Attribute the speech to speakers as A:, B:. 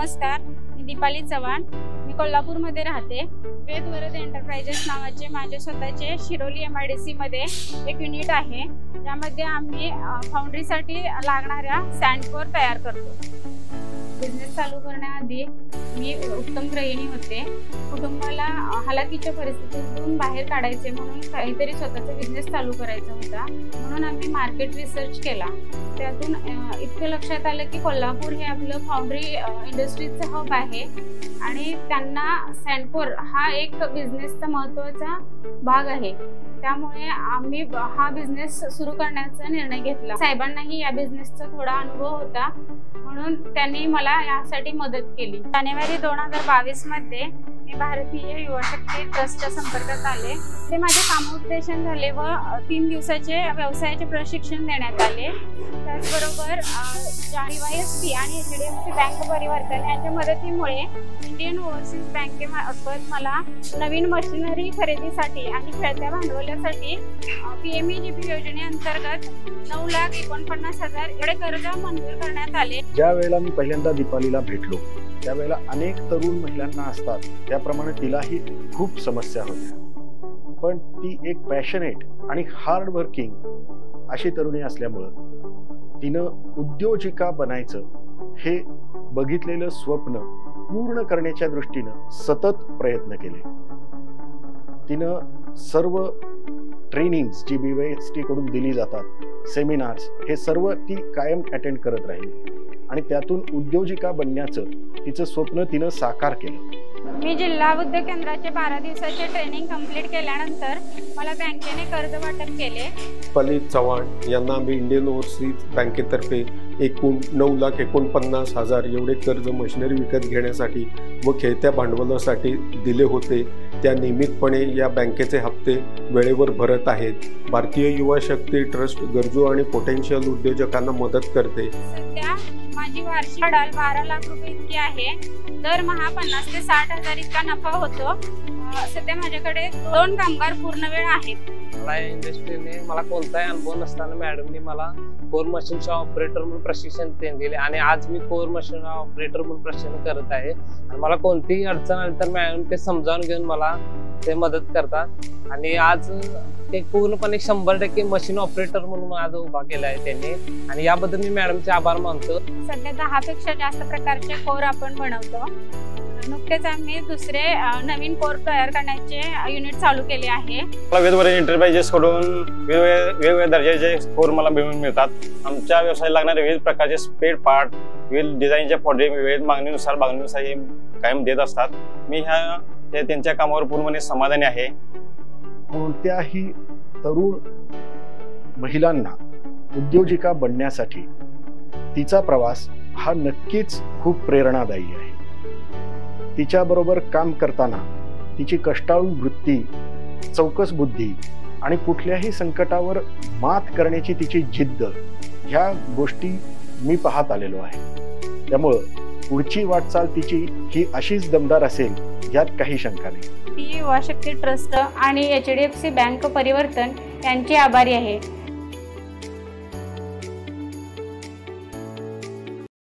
A: नमस्कार, मी दीपाली चव्हाण. मी कोल्हापूरमध्ये राहते. वेद वरद एंटरप्राइजेस नावाचे माझे स्वतःचे शिरोली MIDC मध्ये एक युनिट आहे. त्यामध्ये आम्ही फाउंड्रीसाठी लागणाऱ्या सँडकोर तयार करतो. बिझनेस चालू करण्याआधी मी उत्तम गृहिणी होते. कुटुंबाला हलाखीच्या परिस्थितीतून बाहेर काढायचे म्हणून काहीतरी स्वतःचा बिझनेस चालू करायचा होता. म्हणून आम्ही मार्केट रिसर्च केला. त्यातून इतकं लक्षात आलं की कोल्हापूर हे आपलं फाउंड्री इंडस्ट्रीचं हब आहे आणि त्यांना सँडकोर हा एक बिझनेसचा महत्त्वाचा भाग आहे. त्यामुळे आम्ही हा बिझनेस सुरू करण्याचा निर्णय घेतला. साहेबांनाही या बिझनेसचा थोडा अनुभव होता म्हणून त्यांनी मला यासाठी मदत केली. जानेवारी 2022 मध्ये मी भारतीय युवा शक्ती ट्रस्टच्या संपर्कात आले. ते माझे नामोद्देशन झाले व 3 दिवसाचे व्यवसायाचे प्रशिक्षण देण्यात आले. त्याचबरोबर IYST आणि HDFC बँक परिवर्तन यांच्या मदतीमुळे इंडियन ओव्हरसीज बँकेमार्फत मला नवीन मशिनरी खरेदीसाठी आणि खेळत्या भांडवलासाठी PMEGP योजनेअंतर्गत 9,49,000 एवढे कर्ज मंजूर करण्यात आले.
B: ज्या वेळेला मी पहिल्यांदा दीपालीला भेटलो त्यावेळेला अनेक तरुण महिलांना असतात त्याप्रमाणे तिलाही खूप समस्या होत्या, पण ती एक पॅशनेट आणि हार्ड वर्किंग अशी तरुणी असल्यामुळं तिनं उद्योजिका बनायचं हे बघितलेलं स्वप्न पूर्ण करण्याच्या दृष्टीनं सतत प्रयत्न केले. तिनं सर्व ट्रेनिंग्स जी BYST कडून दिली जातात, सेमिनार्स, हे सर्व ती कायम अटेंड करत राहिली आणि त्यातून उद्योजिका बनण्याचं तिचं स्वप्न तिनं साकार केलं.
A: मी जिल्हा उद्योग केंद्राचे 12 दिवसाचे ट्रेनिंग कंप्लीट केल्यानंतर मला बँकेने कर्ज वाटप केले.
C: दीपाली चव्हाण यांना आम्ही इंडियन ओव्हरसीज बँकेतर्फे एकूण 9,49,000 एवढे कर्ज मशिनरी विकत घेण्यासाठी व खेळत्या भांडवलासाठी दिले होते. त्या नियमितपणे या बँकेचे हप्ते वेळेवर भरत आहेत. भारतीय युवा शक्ती ट्रस्ट गरजू आणि पोटेन्शियल उद्योजकांना मदत करते.
A: सध्या माझी वार्षिक उलाढाल 12 लाख रुपये इतकी आहे. दरमहा 50 ते 60 हजार इतका नफा होतो. सध्या माझ्याकडे 2 कामगार पूर्ण वेळ आहेत.
D: मला या इंडस्ट्रीने मला कोणताही अनुभव नसताना मॅडमने मला कोर मशीनचा ऑपरेटर म्हणून प्रशिक्षण दिले आणि आज मी कोर मशीन ऑपरेटर म्हणून प्रशिक्षण करत आहे. आणि मला कोणतीही अडचण आली तर मॅडम ते समजावून घेऊन मला ते मदत करतात आणि आज ते पूर्णपणे 100% मशीन ऑपरेटर म्हणून आज उभा केला आहे त्यांनी आणि याबद्दल मी मॅडमचे आभार मानतो.
A: सध्या 10 पेक्षा जास्त प्रकारचे कोर आपण बनवतो. नुकतेच आम्ही दुसरे नवीन कोर तयार करण्याचे युनिट चालू केले आहे.
E: मला वेद वरद एंटरप्राइजेस कडून वेगवेगळ्या दर्जाचे कोर मला मिळतात. आमच्या व्यवसायाला लागणारे विविध प्रकारचे स्पेअर पार्ट, विविध डिझाईनच्या फॉर्डे विविध मागणीनुसार हे कायम देत असतात. मी त्यांच्या कामावर पूर्णपणे समाधानी आहे.
B: कोणत्याही तरुण महिलांना उद्योजिका बनण्यासाठी तिचा प्रवास हा नक्कीच खूप प्रेरणादायी आहे. तिच्याबरोबर काम करताना तिची कष्टाळू वृत्ती, चौकस बुद्धी आणि कुठल्याही संकटावर मात करण्याची तिची जिद्द, ह्या गोष्टी मी पाहत आलेलो आहे. त्यामुळं पुढची वाटचाल तिची ही अशीच दमदार असेल यात काही शंका नाही.
A: युवा शक्ती ट्रस्ट आणि HDFC बँक परिवर्तन यांचे आभारी आहे.